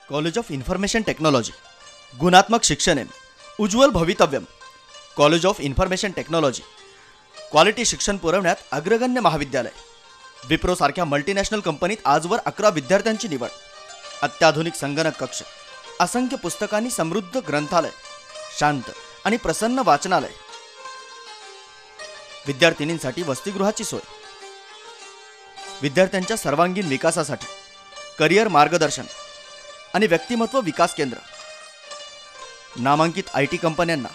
College of information technology, गुणात्मक शिक्षण, उज्ज्वल भवितव्यम. College of information technology quality शिक्षण पुरवण्यात अग्रगण्य महाविद्यालय. विप्रो सारख्या मल्टीनॅशनल कंपनीत आजवर 11 विद्यार्थ्यांची निवड. अत्याधुनिक संगणक कक्ष, असंख्य पुस्तकांनी समृद्ध ग्रंथालय, शांत आणि प्रसन्न वाचनालय, विद्यार्थिनींसाठी वसतिगृहाची सोय, विद्यार्थ्यांच्या सर्वांगीण विकासासाठी करिअर मार्गदर्शन आणि व्यक्तिमत्व विकास केंद्र, नामांकित IT कंपन्यांना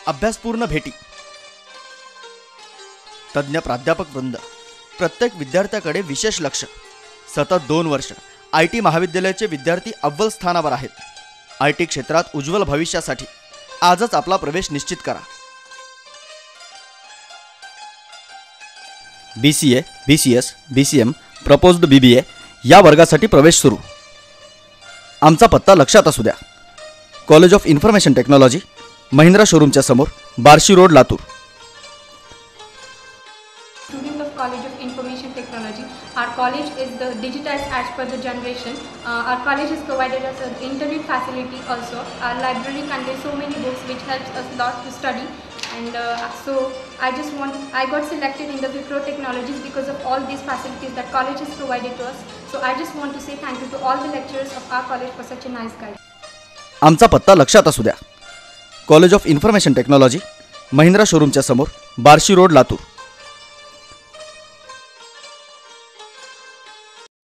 अभ्यासपूर्ण भेटी, तज्ञ प्राध्यापक वृंद, प्रत्येक विद्यार्थ्याकडे विशेष लक्ष. सतत 2 वर्ष IT महाविद्यालयाचे विद्यार्थी अव्वल स्थानावर आहेत. IT क्षेत्रात उज्ज्वल भविष्यासाठी आजच आपला प्रवेश निश्चित करा. BCA, BCS, BCM, proposed BBA या वर्गासाठी प्रवेश सुरू. आमचा पत्ता लक्षात असू द्या. College of information technology, Mahindra शोरूमच्या समोर, Barshi road, Latur. Student of College of Information Technology, our college is the digitized as per the generation. Our college has provided us an internet facility also. Our library contains so many books which helps us a lot to study. And so I got selected in the Wipro Technologies because of all these facilities that college has provided to us. So I just want to say thank you to all the lecturers of our college for such a nice guide. आमचा पत्ता लक्षात असू द्या. College of information technology, Mahindra शोरूमच्या समोर, Barshi road, Latur.